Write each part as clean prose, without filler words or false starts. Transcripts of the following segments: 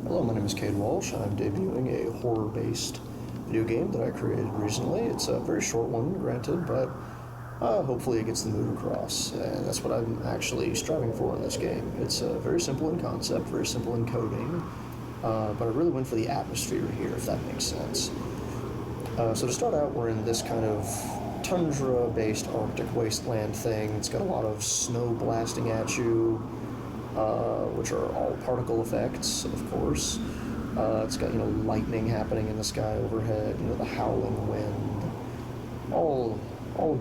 Hello, my name is Cade Walsh. I'm debuting a horror-based video game that I created recently. It's a very short one, granted, but hopefully it gets the mood across, and that's what I'm actually striving for in this game. It's very simple in concept, very simple in coding, but I really went for the atmosphere here, if that makes sense. So to start out, we're in this kind of tundra-based Arctic wasteland thing. It's got a lot of snow blasting at you, which are all particle effects, of course. It's got, lightning happening in the sky overhead, the howling wind, all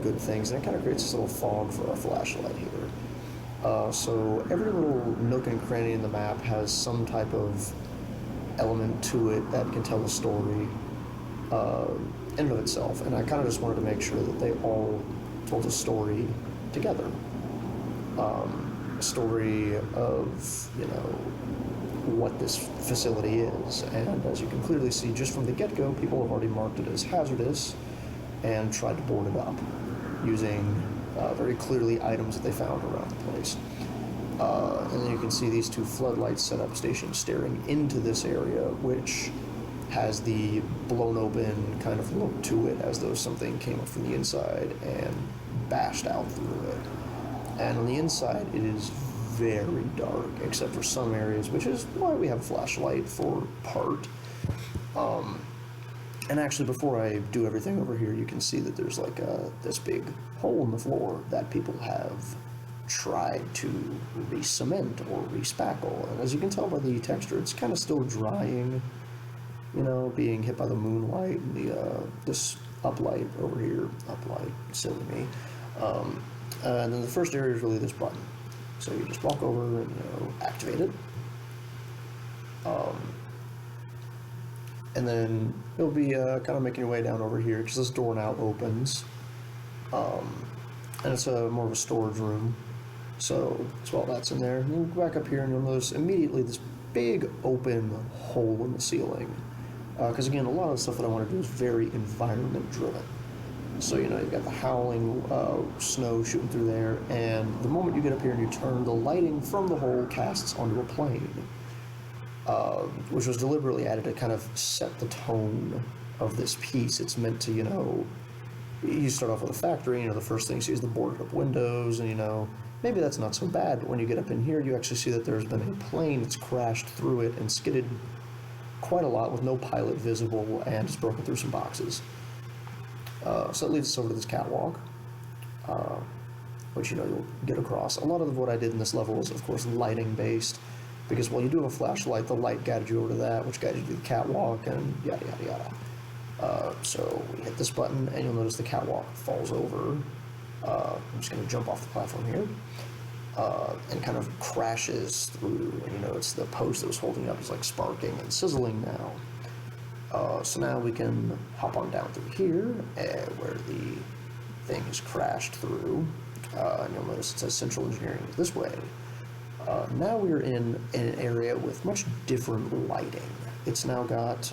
good things, and it kind of creates this little fog for our flashlight here. So every little nook and cranny in the map has some type of element to it that can tell a story in and of itself, and I kind of just wanted to make sure that they all told a story together. A story of, what this facility is, and as you can clearly see just from the get-go, people have already marked it as hazardous and tried to board it up using very clearly items that they found around the place. And then you can see these two floodlights set up stations staring into this area, which has the blown open kind of look to it, as though something came up from the inside and bashed out through it. And on the inside it is very dark, except for some areas, which is why we have a flashlight for part. And actually, before I do everything over here, you can see that there's like this big hole in the floor that people have tried to re-cement or re-spackle. And as you can tell by the texture, it's kind of still drying, being hit by the moonlight and this uplight over here. Uplight, silly me. And then the first area is really this button. So you just walk over and activate it. And then you'll be kind of making your way down over here, because this door now opens. And it's more of a storage room. So while that's in there, and you go back up here and you'll notice immediately this big open hole in the ceiling. Because again, a lot of the stuff that I want to do is very environment driven. So, you've got the howling snow shooting through there, and the moment you get up here and you turn, the lighting from the hole casts onto a plane, which was deliberately added to kind of set the tone of this piece. It's meant to, you start off with a factory, the first thing you see is the boarded up windows, and, maybe that's not so bad, but when you get up in here, you actually see that there's been a plane that's crashed through it and skidded quite a lot with no pilot visible and just broken through some boxes. So that leads us over to this catwalk, which you'll get across. A lot of what I did in this level was, of course, lighting based, because while you do have a flashlight, the light guided you over to that, which guided you to the catwalk, and yada yada yada. So we hit this button, and you'll notice the catwalk falls over. I'm just going to jump off the platform here, and kind of crashes through. And it's the post that was holding up is like sparking and sizzling now. So now we can hop on down through here, where the thing is crashed through, and you'll notice it says Central Engineering is this way. Now we're in an area with much different lighting. It's now got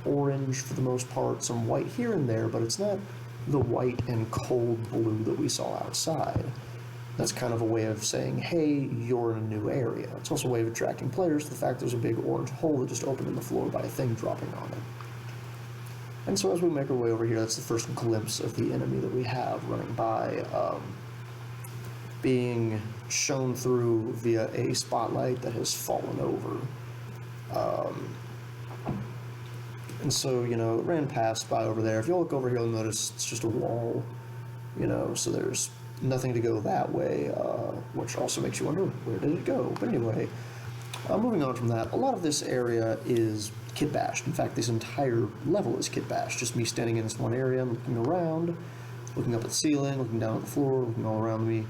orange for the most part, some white here and there, but it's not the white and cold blue that we saw outside. That's kind of a way of saying, hey, you're in a new area. It's also a way of attracting players to the fact there's a big orange hole that just opened in the floor by a thing dropping on it. And so as we make our way over here, that's the first glimpse of the enemy that we have running by, being shown through via a spotlight that has fallen over. And so, it ran past by over there. If you look over here, you'll notice it's just a wall, so there's nothing to go that way, which also makes you wonder, where did it go? But anyway, moving on from that, a lot of this area is kit bashed. In fact, this entire level is kit bashed. Just me standing in this one area and looking around, looking up at the ceiling, looking down at the floor, looking all around me.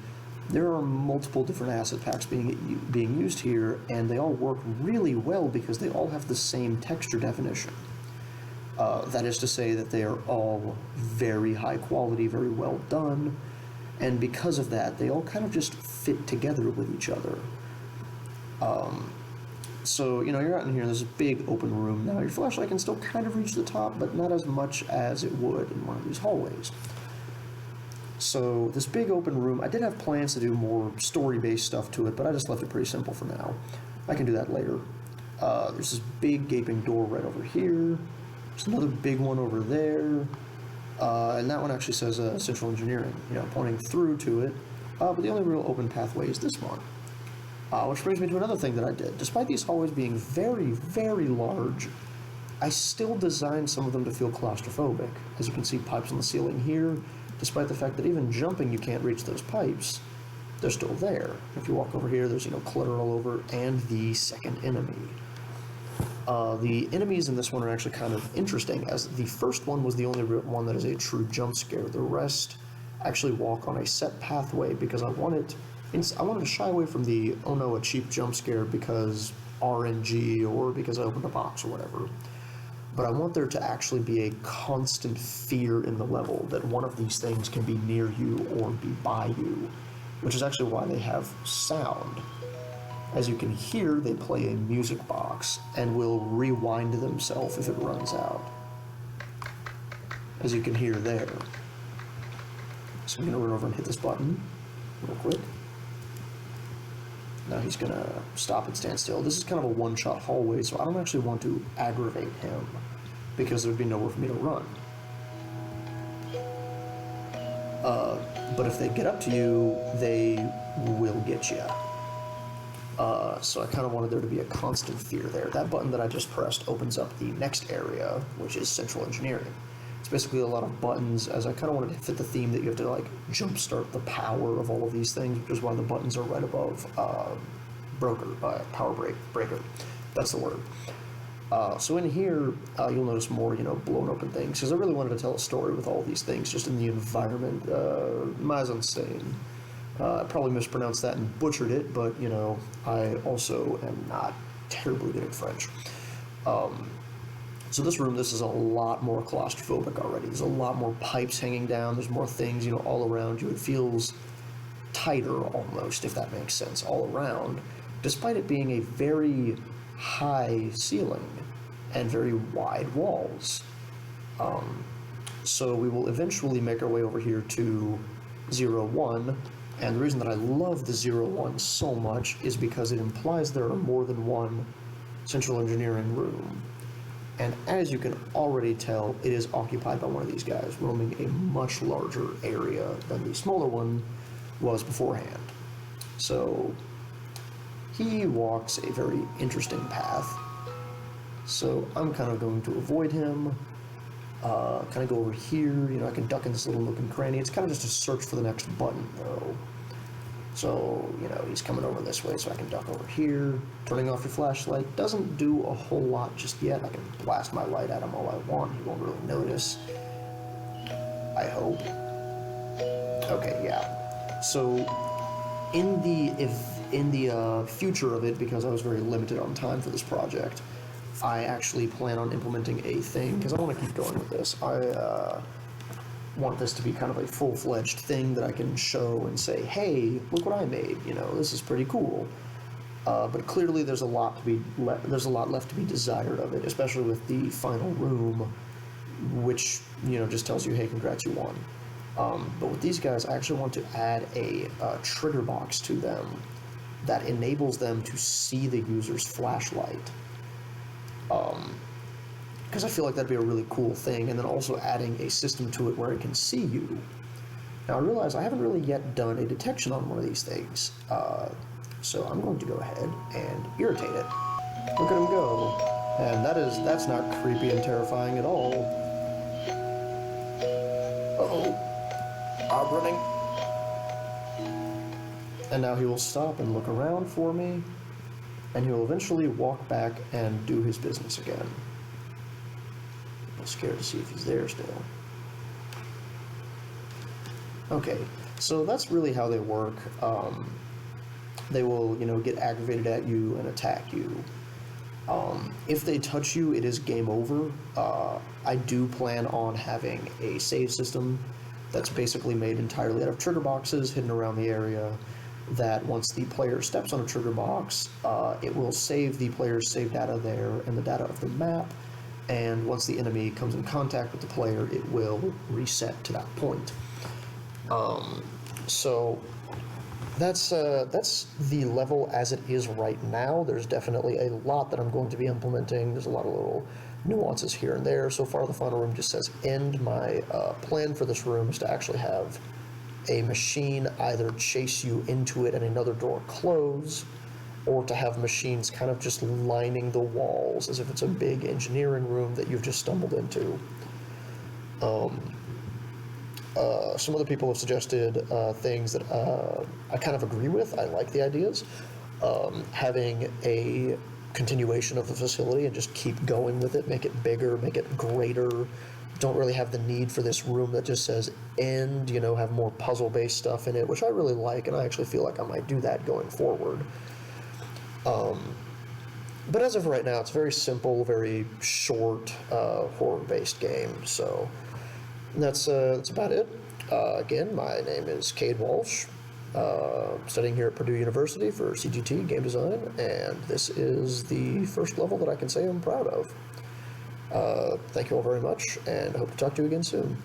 There are multiple different asset packs being used here, and they all work really well because they all have the same texture definition. That is to say that they are all very high quality, very well done, and because of that, they all kind of just fit together with each other. So, you're out in here, there's a big open room now. Your flashlight can still kind of reach the top, but not as much as it would in one of these hallways. So, this big open room, I did have plans to do more story-based stuff to it, but I just left it pretty simple for now. I can do that later. There's this big gaping door right over here. There's another big one over there. And that one actually says central engineering, pointing through to it. But the only real open pathway is this one. Which brings me to another thing that I did. Despite these hallways being very, very large, I still designed some of them to feel claustrophobic. As you can see, pipes on the ceiling here. Despite the fact that even jumping, you can't reach those pipes, they're still there. If you walk over here, there's clutter all over, and the second enemy. The enemies in this one are actually kind of interesting, as the first one was the only one that is a true jump scare. The rest actually walk on a set pathway because I wanted to shy away from the, oh no, a cheap jump scare because RNG or because I opened a box or whatever. But I want there to actually be a constant fear in the level that one of these things can be near you or be by you, which is actually why they have sound. As you can hear, they play a music box and will rewind themselves if it runs out. As you can hear there. So I'm going to run over and hit this button real quick. Now he's going to stop and stand still. This is kind of a one-shot hallway, so I don't actually want to aggravate him because there'd be nowhere for me to run. But if they get up to you, they will get you. So I kind of wanted there to be a constant fear there. That button that I just pressed opens up the next area, which is central engineering. It's basically a lot of buttons, as I kind of wanted to fit the theme that you have to jumpstart the power of all of these things, which is why the buttons are right above power breaker. That's the word. So in here, you'll notice more, blown open things, because I really wanted to tell a story with all these things, just in the environment, mise en scène. I probably mispronounced that and butchered it, but, I also am not terribly good at French. So this room, this is a lot more claustrophobic already. There's a lot more pipes hanging down. There's more things, all around you. It feels tighter almost, if that makes sense, all around, despite it being a very high ceiling and very wide walls. So we will eventually make our way over here to 01, and the reason that I love the 01 so much is because it implies there are more than one central engineering room. And as you can already tell, it is occupied by one of these guys, roaming a much larger area than the smaller one was beforehand. So he walks a very interesting path. So I'm kind of going to avoid him, kind of go over here. I can duck in this little nook and cranny. It's kind of just a search for the next button, though. So, he's coming over this way, so I can duck over here. Turning off your flashlight doesn't do a whole lot just yet. I can blast my light at him all I want. He won't really notice. I hope. Okay, yeah. So, in the future of it, because I was very limited on time for this project, I actually plan on implementing a thing, because I want to keep going with this. I want this to be kind of a full-fledged thing that I can show and say, hey, look what I made, this is pretty cool. But clearly there's a lot left to be desired of it, especially with the final room, which, just tells you, hey, congrats, you won. But with these guys, I actually want to add a trigger box to them that enables them to see the user's flashlight. Because I feel like that'd be a really cool thing, and then also adding a system to it where it can see you. Now I realize I haven't really yet done a detection on one of these things, so I'm going to go ahead and irritate it. Look at him go. And that's not creepy and terrifying at all. Uh-oh. I'm running. And now he will stop and look around for me, and he will eventually walk back and do his business again. I'm scared to see if he's there still. Okay, so that's really how they work. They will, get aggravated at you and attack you. If they touch you, it is game over. I do plan on having a save system that's basically made entirely out of trigger boxes hidden around the area, that once the player steps on a trigger box, it will save the player's save data there and the data of the map, and once the enemy comes in contact with the player, it will reset to that point. So that's the level as it is right now. There's definitely a lot that I'm going to be implementing. There's a lot of little nuances here and there. So far, the final room just says end. My plan for this room is to actually have a machine either chase you into it and another door close, or to have machines kind of just lining the walls as if it's a big engineering room that you've just stumbled into. Some other people have suggested things that I kind of agree with. I like the ideas. Having a continuation of the facility and just keep going with it, make it bigger, make it greater. Don't really have the need for this room that just says end, have more puzzle-based stuff in it, which I really like, and I actually feel like I might do that going forward. But as of right now, it's a very simple, very short, horror-based game, so that's about it. Again, my name is Cade Walsh, studying here at Purdue University for CGT Game Design, and this is the first level that I can say I'm proud of. Thank you all very much, and I hope to talk to you again soon.